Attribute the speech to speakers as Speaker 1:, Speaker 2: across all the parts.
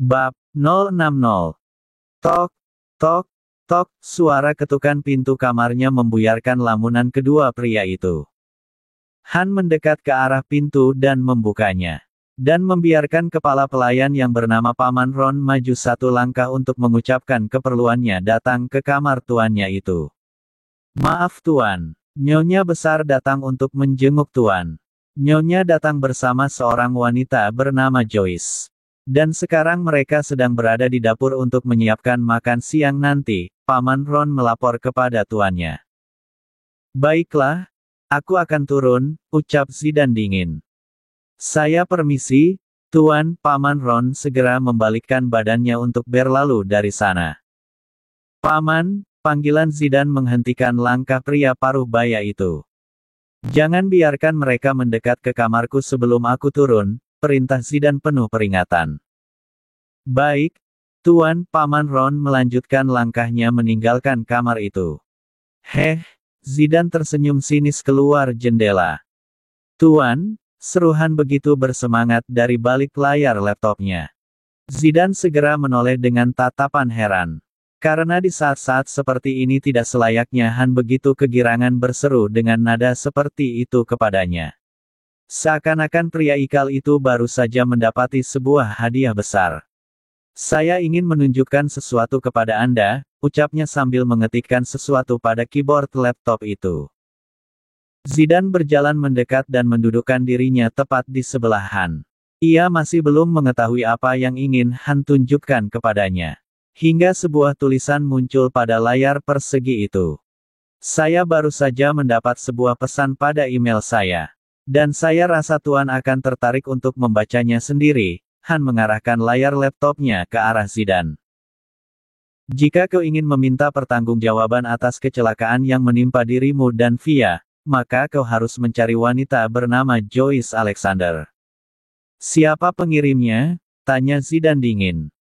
Speaker 1: Bab 060. Tok, tok, tok, suara ketukan pintu kamarnya membuyarkan lamunan kedua pria itu. Han mendekat ke arah pintu dan membukanya. Dan membiarkan kepala pelayan yang bernama Paman Ron maju satu langkah untuk mengucapkan keperluannya datang ke kamar tuannya itu. Maaf tuan, Nyonya besar datang untuk menjenguk tuan. Nyonya datang bersama seorang wanita bernama Joyce. Dan sekarang mereka sedang berada di dapur untuk menyiapkan makan siang nanti, Paman Ron melapor kepada tuannya. Baiklah, aku akan turun, ucap Zidan dingin. Saya permisi, tuan, Paman Ron segera membalikkan badannya untuk berlalu dari sana. Paman, panggilan Zidan menghentikan langkah pria paruh baya itu. Jangan biarkan mereka mendekat ke kamarku sebelum aku turun, perintah Zidan penuh peringatan. Baik, tuan, Paman Ron melanjutkan langkahnya meninggalkan kamar itu. Zidan tersenyum sinis keluar jendela. Tuan, seruhan begitu bersemangat dari balik layar laptopnya. Zidan segera menoleh dengan tatapan heran. Karena di saat-saat seperti ini tidak selayaknya Han begitu kegirangan berseru dengan nada seperti itu kepadanya. Seakan-akan pria ikal itu baru saja mendapati sebuah hadiah besar. Saya ingin menunjukkan sesuatu kepada Anda, ucapnya sambil mengetikkan sesuatu pada keyboard laptop itu. Zidan berjalan mendekat dan mendudukkan dirinya tepat di sebelah Han. Ia masih belum mengetahui apa yang ingin Han tunjukkan kepadanya. Hingga sebuah tulisan muncul pada layar persegi itu. Saya baru saja mendapat sebuah pesan pada email saya. Dan saya rasa Tuan akan tertarik untuk membacanya sendiri. Han mengarahkan layar laptopnya ke arah Zidan. Jika kau ingin meminta pertanggungjawaban atas kecelakaan yang menimpa dirimu dan Via, maka kau harus mencari wanita bernama Joyce Alexander. Siapa pengirimnya? Tanya Zidan dingin.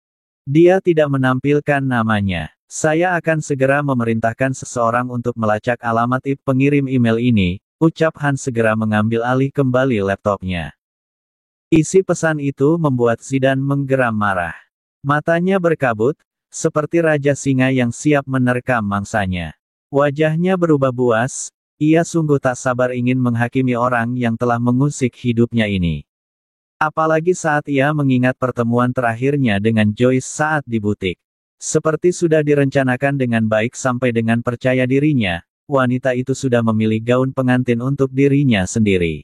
Speaker 1: Dia tidak menampilkan namanya. Saya akan segera memerintahkan seseorang untuk melacak alamat pengirim email ini, ucap Han segera mengambil alih kembali laptopnya. Isi pesan itu membuat Zidan menggeram marah. Matanya berkabut, seperti raja singa yang siap menerkam mangsanya. Wajahnya berubah buas, ia sungguh tak sabar ingin menghakimi orang yang telah mengusik hidupnya ini. Apalagi saat ia mengingat pertemuan terakhirnya dengan Joyce saat di butik. Seperti sudah direncanakan dengan baik sampai dengan percaya dirinya, wanita itu sudah memilih gaun pengantin untuk dirinya sendiri.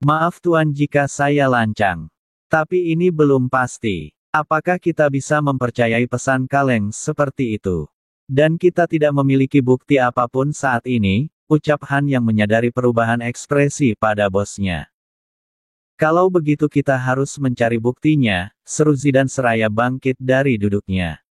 Speaker 1: Maaf tuan jika saya lancang. Tapi ini belum pasti. Apakah kita bisa mempercayai pesan kaleng seperti itu? Dan kita tidak memiliki bukti apapun saat ini, ucap Han yang menyadari perubahan ekspresi pada bosnya. Kalau begitu kita harus mencari buktinya, seru Zidan seraya bangkit dari duduknya.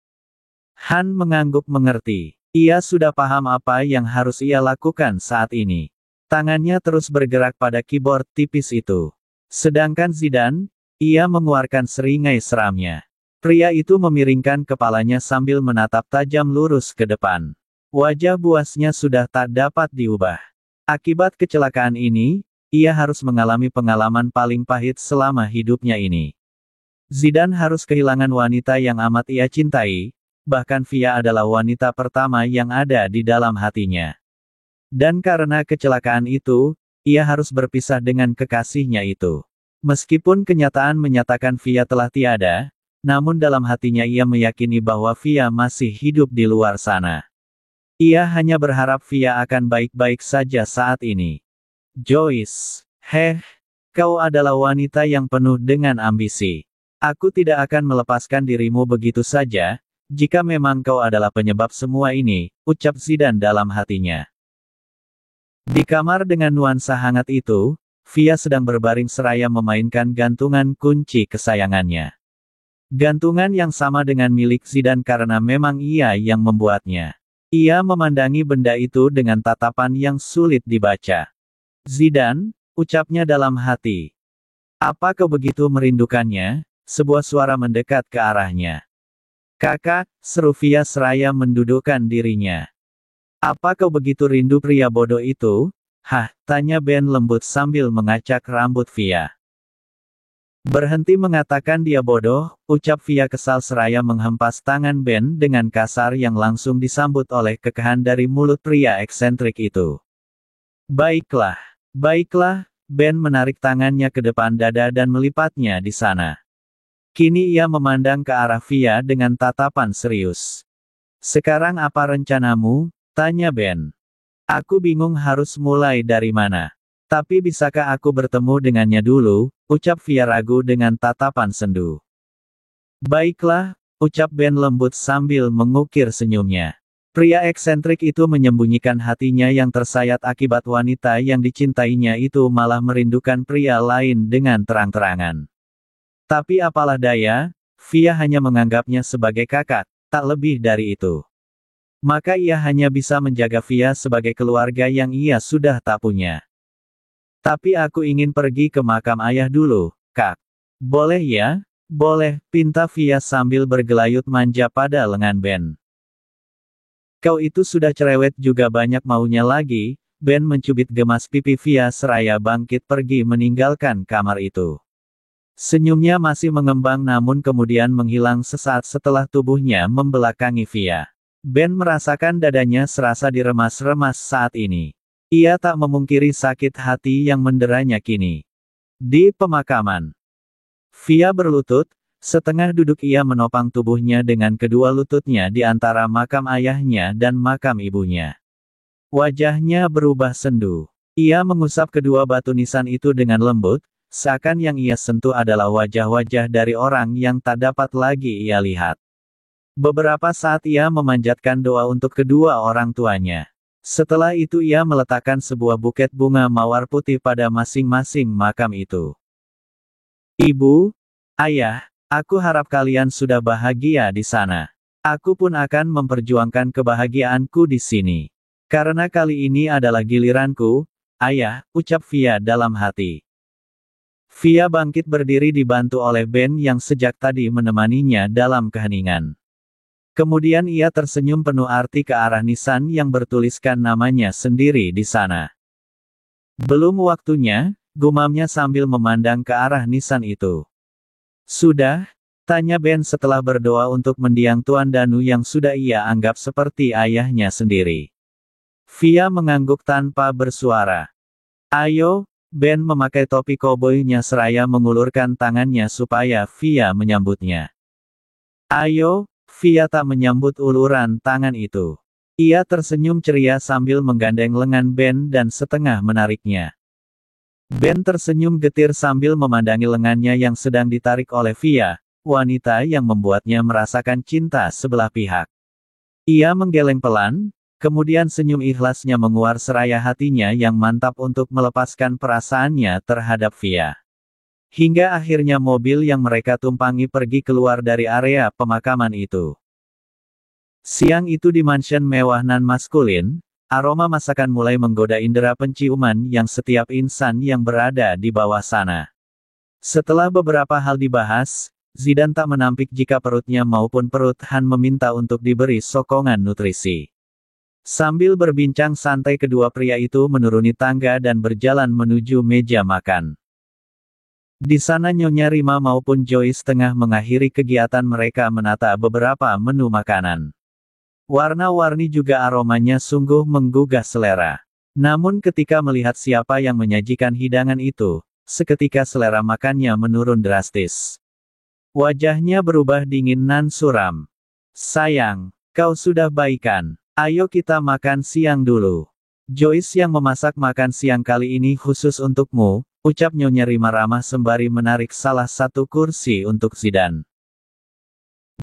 Speaker 1: Han mengangguk mengerti. Ia sudah paham apa yang harus ia lakukan saat ini. Tangannya terus bergerak pada keyboard tipis itu. Sedangkan Zidan, ia mengeluarkan seringai seramnya. Pria itu memiringkan kepalanya sambil menatap tajam lurus ke depan. Wajah buasnya sudah tak dapat diubah. Akibat kecelakaan ini, ia harus mengalami pengalaman paling pahit selama hidupnya ini. Zidan harus kehilangan wanita yang amat ia cintai, bahkan Via adalah wanita pertama yang ada di dalam hatinya. Dan karena kecelakaan itu, ia harus berpisah dengan kekasihnya itu. Meskipun kenyataan menyatakan Via telah tiada, namun dalam hatinya ia meyakini bahwa Via masih hidup di luar sana. Ia hanya berharap Via akan baik-baik saja saat ini. Joyce, kau adalah wanita yang penuh dengan ambisi. Aku tidak akan melepaskan dirimu begitu saja, jika memang kau adalah penyebab semua ini, ucap Zidan dalam hatinya. Di kamar dengan nuansa hangat itu, Via sedang berbaring seraya memainkan gantungan kunci kesayangannya. Gantungan yang sama dengan milik Zidan karena memang ia yang membuatnya. Ia memandangi benda itu dengan tatapan yang sulit dibaca. Zidan, ucapnya dalam hati. Apa kau begitu merindukannya? Sebuah suara mendekat ke arahnya. Kakak, seru Via seraya mendudukkan dirinya. Apa kau begitu rindu pria bodoh itu? Tanya Ben lembut sambil mengacak rambut Via. Berhenti mengatakan dia bodoh, ucap Via kesal seraya menghempas tangan Ben dengan kasar yang langsung disambut oleh kekeh dari mulut pria eksentrik itu. Baiklah. Baiklah, Ben menarik tangannya ke depan dada dan melipatnya di sana. Kini ia memandang ke arah Via dengan tatapan serius. Sekarang apa rencanamu? Tanya Ben. Aku bingung harus mulai dari mana. Tapi bisakah aku bertemu dengannya dulu? Ucap Via ragu dengan tatapan sendu. Baiklah, ucap Ben lembut sambil mengukir senyumnya. Pria eksentrik itu menyembunyikan hatinya yang tersayat akibat wanita yang dicintainya itu malah merindukan pria lain dengan terang-terangan. Tapi apalah daya, Via hanya menganggapnya sebagai kakak, tak lebih dari itu. Maka ia hanya bisa menjaga Via sebagai keluarga yang ia sudah tak punya. Tapi aku ingin pergi ke makam ayah dulu, Kak. Boleh ya? Boleh, pinta Via sambil bergelayut manja pada lengan Ben. Kau itu sudah cerewet juga banyak maunya lagi, Ben mencubit gemas pipi Via seraya bangkit pergi meninggalkan kamar itu. Senyumnya masih mengembang namun kemudian menghilang sesaat setelah tubuhnya membelakangi Via. Ben merasakan dadanya serasa diremas-remas saat ini. Ia tak memungkiri sakit hati yang menderanya kini. Di pemakaman, Via berlutut, setengah duduk ia menopang tubuhnya dengan kedua lututnya di antara makam ayahnya dan makam ibunya. Wajahnya berubah sendu. Ia mengusap kedua batu nisan itu dengan lembut, seakan yang ia sentuh adalah wajah-wajah dari orang yang tak dapat lagi ia lihat. Beberapa saat ia memanjatkan doa untuk kedua orang tuanya. Setelah itu ia meletakkan sebuah buket bunga mawar putih pada masing-masing makam itu. Ibu, ayah, aku harap kalian sudah bahagia di sana. Aku pun akan memperjuangkan kebahagiaanku di sini. Karena kali ini adalah giliranku, ayah, ucap Via dalam hati. Via bangkit berdiri dibantu oleh Ben yang sejak tadi menemaninya dalam keheningan. Kemudian ia tersenyum penuh arti ke arah nisan yang bertuliskan namanya sendiri di sana. Belum waktunya, gumamnya sambil memandang ke arah nisan itu. Sudah? Tanya Ben setelah berdoa untuk mendiang Tuan Danu yang sudah ia anggap seperti ayahnya sendiri. Via mengangguk tanpa bersuara. Ayo, Ben memakai topi koboynya seraya mengulurkan tangannya supaya Via menyambutnya. Ayo, Via tak menyambut uluran tangan itu. Ia tersenyum ceria sambil menggandeng lengan Ben dan setengah menariknya. Ben tersenyum getir sambil memandangi lengannya yang sedang ditarik oleh Via, wanita yang membuatnya merasakan cinta sebelah pihak. Ia menggeleng pelan, kemudian senyum ikhlasnya menguar seraya hatinya yang mantap untuk melepaskan perasaannya terhadap Via. Hingga akhirnya mobil yang mereka tumpangi pergi keluar dari area pemakaman itu. Siang itu di mansion mewah nan maskulin, aroma masakan mulai menggoda indera penciuman yang setiap insan yang berada di bawah sana. Setelah beberapa hal dibahas, Zidan tak menampik jika perutnya maupun perut Han meminta untuk diberi sokongan nutrisi. Sambil berbincang santai kedua pria itu menuruni tangga dan berjalan menuju meja makan. Di sana Nyonya Rima maupun Joyce tengah mengakhiri kegiatan mereka menata beberapa menu makanan. Warna-warni juga aromanya sungguh menggugah selera. Namun ketika melihat siapa yang menyajikan hidangan itu, seketika selera makannya menurun drastis. Wajahnya berubah dingin nan suram. Sayang, kau sudah baikan. Ayo kita makan siang dulu. Joyce yang memasak makan siang kali ini khusus untukmu, ucap Nyonya Rima ramah sembari menarik salah satu kursi untuk Zidan.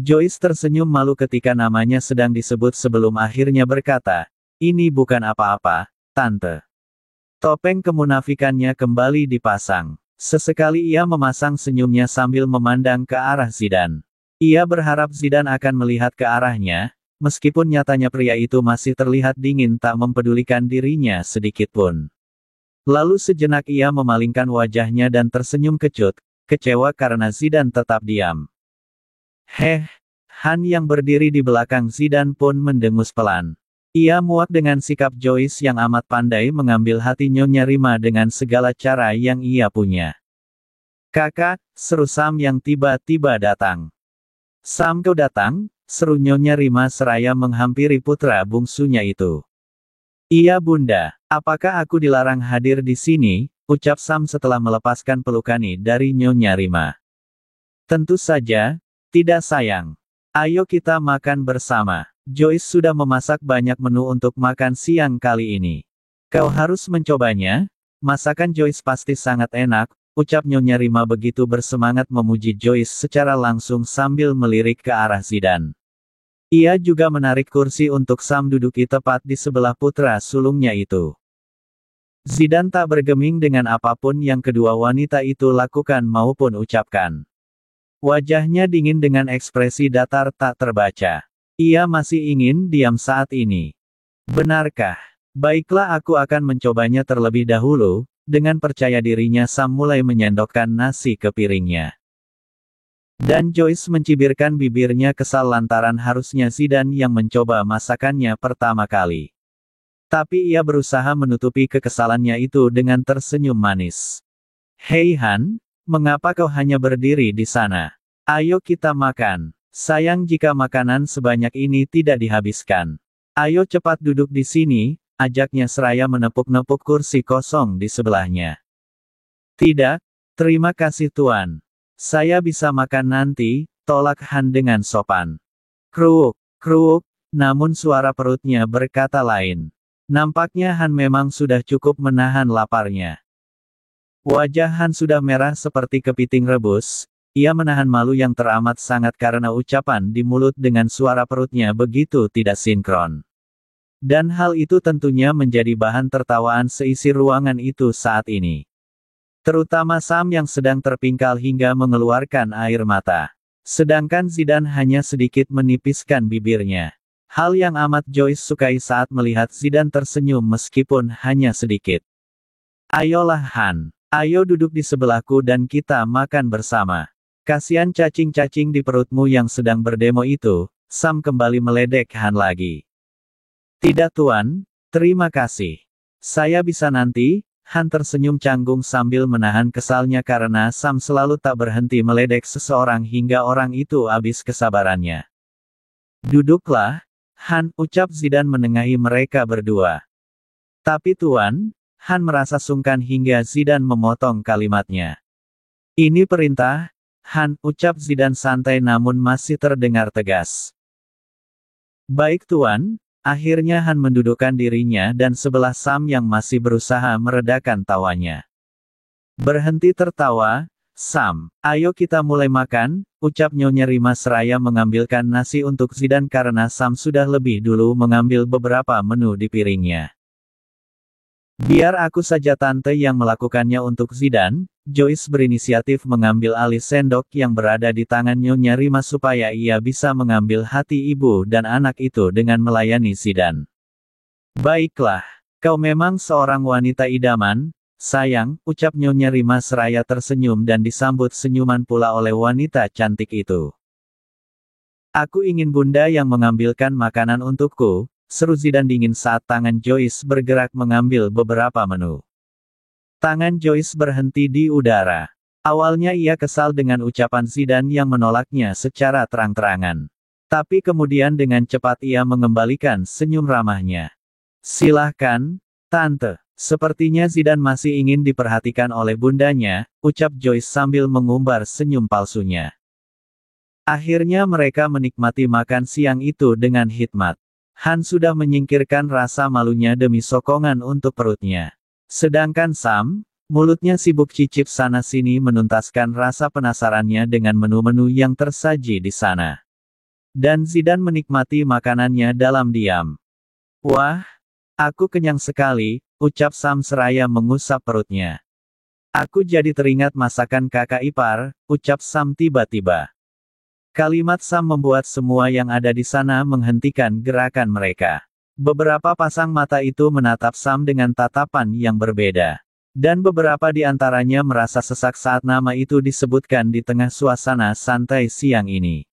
Speaker 1: Joyce tersenyum malu ketika namanya sedang disebut sebelum akhirnya berkata, ini bukan apa-apa, Tante. Topeng kemunafikannya kembali dipasang. Sesekali ia memasang senyumnya sambil memandang ke arah Zidan. Ia berharap Zidan akan melihat ke arahnya, meskipun nyatanya pria itu masih terlihat dingin tak mempedulikan dirinya sedikitpun. Lalu sejenak ia memalingkan wajahnya dan tersenyum kecut, kecewa karena Zidan tetap diam. Han yang berdiri di belakang Zidan pun mendengus pelan. Ia muak dengan sikap Joyce yang amat pandai mengambil hati Nyonya Rima dengan segala cara yang ia punya. Kakak, seru Sam yang tiba-tiba datang. Sam, kau datang? Seru Nyonya Rima seraya menghampiri putra bungsunya itu. Iya Bunda, apakah aku dilarang hadir di sini? Ucap Sam setelah melepaskan pelukani dari Nyonya Rima. Tentu saja, tidak sayang. Ayo kita makan bersama. Joyce sudah memasak banyak menu untuk makan siang kali ini. Kau harus mencobanya. Masakan Joyce pasti sangat enak, ucap Nyonya Rima begitu bersemangat memuji Joyce secara langsung sambil melirik ke arah Zidane. Ia juga menarik kursi untuk Sam duduki tepat di sebelah putra sulungnya itu. Zidane tak bergeming dengan apapun yang kedua wanita itu lakukan maupun ucapkan. Wajahnya dingin dengan ekspresi datar tak terbaca. Ia masih ingin diam saat ini. Benarkah? Baiklah, aku akan mencobanya terlebih dahulu. Dengan percaya dirinya Sam mulai menyendokkan nasi ke piringnya. Dan Joyce mencibirkan bibirnya kesal lantaran harusnya Zidane yang mencoba masakannya pertama kali. Tapi ia berusaha menutupi kekesalannya itu dengan tersenyum manis. Hei Han, mengapa kau hanya berdiri di sana? Ayo kita makan. Sayang jika makanan sebanyak ini tidak dihabiskan. Ayo cepat duduk di sini, ajaknya seraya menepuk-nepuk kursi kosong di sebelahnya. Tidak, terima kasih Tuan. Saya bisa makan nanti, tolak Han dengan sopan. Kruuk, kruuk, namun suara perutnya berkata lain. Nampaknya Han memang sudah cukup menahan laparnya. Wajah Han sudah merah seperti kepiting rebus, ia menahan malu yang teramat sangat karena ucapan di mulut dengan suara perutnya begitu tidak sinkron. Dan hal itu tentunya menjadi bahan tertawaan seisi ruangan itu saat ini. Terutama Sam yang sedang terpingkal hingga mengeluarkan air mata. Sedangkan Zidane hanya sedikit menipiskan bibirnya. Hal yang amat Joyce sukai saat melihat Zidane tersenyum meskipun hanya sedikit. Ayolah Han, ayo duduk di sebelahku dan kita makan bersama. Kasihan cacing-cacing di perutmu yang sedang berdemo itu, Sam kembali meledek Han lagi. Tidak Tuan, terima kasih. Saya bisa nanti. Han tersenyum canggung sambil menahan kesalnya karena Sam selalu tak berhenti meledek seseorang hingga orang itu habis kesabarannya. Duduklah, Han, ucap Zidane menengahi mereka berdua. Tapi Tuan, Han merasa sungkan hingga Zidane memotong kalimatnya. Ini perintah, Han, ucap Zidane santai namun masih terdengar tegas. Baik Tuan. Akhirnya Han mendudukkan dirinya dan sebelah Sam yang masih berusaha meredakan tawanya. Berhenti tertawa, Sam, ayo kita mulai makan, ucap Nyonya Rima seraya mengambilkan nasi untuk Zidane karena Sam sudah lebih dulu mengambil beberapa menu di piringnya. Biar aku saja tante yang melakukannya untuk Zidane. Joyce berinisiatif mengambil alih sendok yang berada di tangan Nyonya Rima supaya ia bisa mengambil hati ibu dan anak itu dengan melayani Zidane. Baiklah, kau memang seorang wanita idaman, sayang, ucap Nyonya Rima seraya tersenyum dan disambut senyuman pula oleh wanita cantik itu. Aku ingin Bunda yang mengambilkan makanan untukku, seru Zidane dingin saat tangan Joyce bergerak mengambil beberapa menu. Tangan Joyce berhenti di udara. Awalnya ia kesal dengan ucapan Zidane yang menolaknya secara terang-terangan. Tapi kemudian dengan cepat ia mengembalikan senyum ramahnya. Silahkan, Tante. Sepertinya Zidane masih ingin diperhatikan oleh bundanya, ucap Joyce sambil mengumbar senyum palsunya. Akhirnya mereka menikmati makan siang itu dengan hikmat. Han sudah menyingkirkan rasa malunya demi sokongan untuk perutnya. Sedangkan Sam, mulutnya sibuk cicip sana-sini menuntaskan rasa penasarannya dengan menu-menu yang tersaji di sana. Dan Zidane menikmati makanannya dalam diam. Wah, aku kenyang sekali, ucap Sam seraya mengusap perutnya. Aku jadi teringat masakan kakak ipar, ucap Sam tiba-tiba. Kalimat Sam membuat semua yang ada di sana menghentikan gerakan mereka. Beberapa pasang mata itu menatap Sam dengan tatapan yang berbeda. Dan beberapa di antaranya merasa sesak saat nama itu disebutkan di tengah suasana santai siang ini.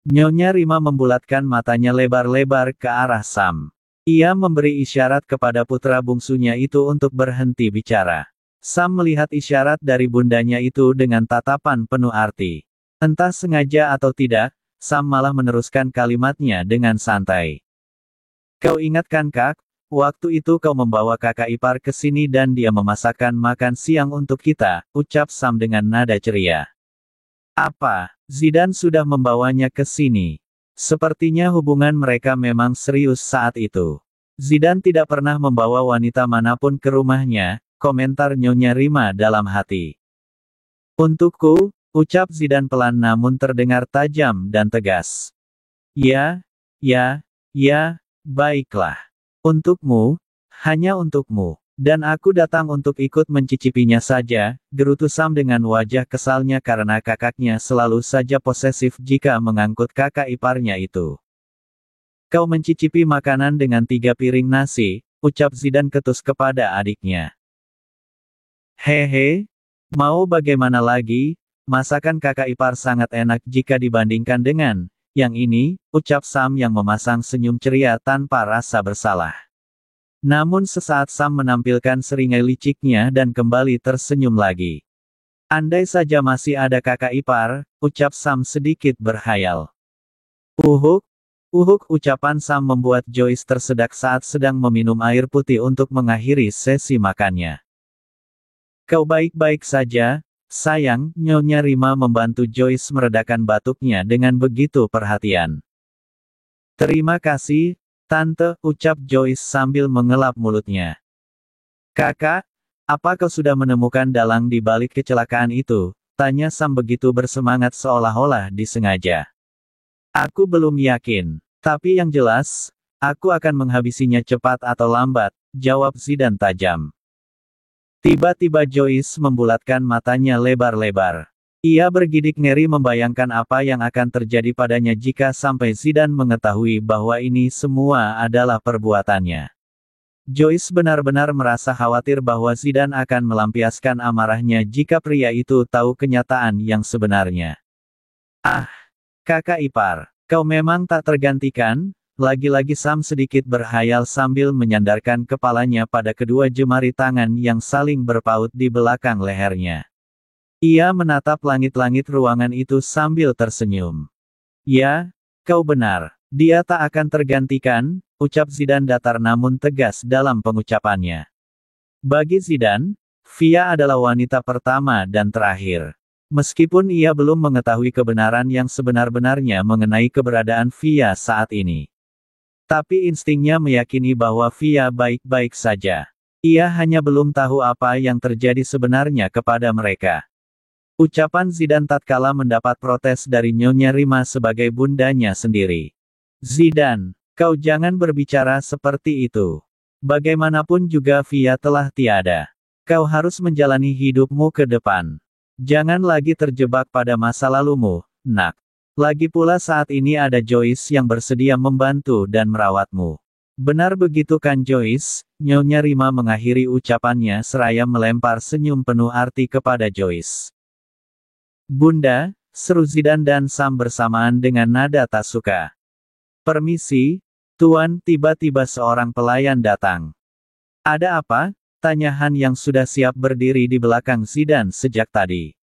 Speaker 1: Nyonya Rima membulatkan matanya lebar-lebar ke arah Sam. Ia memberi isyarat kepada putra bungsunya itu untuk berhenti bicara. Sam melihat isyarat dari bundanya itu dengan tatapan penuh arti. Entah sengaja atau tidak, Sam malah meneruskan kalimatnya dengan santai. Kau ingat kan Kak, waktu itu kau membawa kakak ipar ke sini dan dia memasakkan makan siang untuk kita, ucap Sam dengan nada ceria. Apa, Zidane sudah membawanya ke sini? Sepertinya hubungan mereka memang serius saat itu. Zidane tidak pernah membawa wanita manapun ke rumahnya, komentar Nyonya Rima dalam hati. Untukku, ucap Zidane pelan namun terdengar tajam dan tegas. Ya, baiklah. Untukmu, hanya untukmu. Dan aku datang untuk ikut mencicipinya saja, gerutu Sam dengan wajah kesalnya karena kakaknya selalu saja posesif jika mengangkut kakak iparnya itu. Kau mencicipi makanan dengan 3 piring nasi, ucap Zidane ketus kepada adiknya. Hehe, mau bagaimana lagi, masakan kakak ipar sangat enak jika dibandingkan dengan yang ini, ucap Sam yang memasang senyum ceria tanpa rasa bersalah. Namun sesaat Sam menampilkan seringai liciknya dan kembali tersenyum lagi. Andai saja masih ada kakak ipar, ucap Sam sedikit berhayal. Uhuk, ucapan Sam membuat Joyce tersedak saat sedang meminum air putih untuk mengakhiri sesi makannya. Kau baik-baik saja, sayang, Nyonya Rima membantu Joyce meredakan batuknya dengan begitu perhatian. Terima kasih, Tante, ucap Joyce sambil mengelap mulutnya. Kakak, apa kau sudah menemukan dalang di balik kecelakaan itu? Tanya Sam begitu bersemangat seolah-olah disengaja. Aku belum yakin, tapi yang jelas, aku akan menghabisinya cepat atau lambat, jawab Zidane tajam. Tiba-tiba Joyce membulatkan matanya lebar-lebar. Ia bergidik ngeri membayangkan apa yang akan terjadi padanya jika sampai Zidane mengetahui bahwa ini semua adalah perbuatannya. Joyce benar-benar merasa khawatir bahwa Zidane akan melampiaskan amarahnya jika pria itu tahu kenyataan yang sebenarnya. Ah, kakak ipar, kau memang tak tergantikan. Lagi-lagi Sam sedikit berhayal sambil menyandarkan kepalanya pada kedua jemari tangan yang saling berpaut di belakang lehernya. Ia menatap langit-langit ruangan itu sambil tersenyum. Ya, kau benar. Dia tak akan tergantikan, ucap Zidane datar namun tegas dalam pengucapannya. Bagi Zidane, Via adalah wanita pertama dan terakhir. Meskipun ia belum mengetahui kebenaran yang sebenar-benarnya mengenai keberadaan Via saat ini. Tapi instingnya meyakini bahwa Via baik-baik saja. Ia hanya belum tahu apa yang terjadi sebenarnya kepada mereka. Ucapan Zidane tatkala mendapat protes dari Nyonya Rima sebagai bundanya sendiri. Zidane, kau jangan berbicara seperti itu. Bagaimanapun juga Via telah tiada. Kau harus menjalani hidupmu ke depan. Jangan lagi terjebak pada masa lalumu, nak. Lagi pula saat ini ada Joyce yang bersedia membantu dan merawatmu. Benar begitu kan Joyce? Nyonya Rima mengakhiri ucapannya seraya melempar senyum penuh arti kepada Joyce. Bunda, seru Zidane dan Sam bersamaan dengan nada tak suka. Permisi, Tuan, tiba-tiba seorang pelayan datang. Ada apa? Tanya Han yang sudah siap berdiri di belakang Zidane sejak tadi.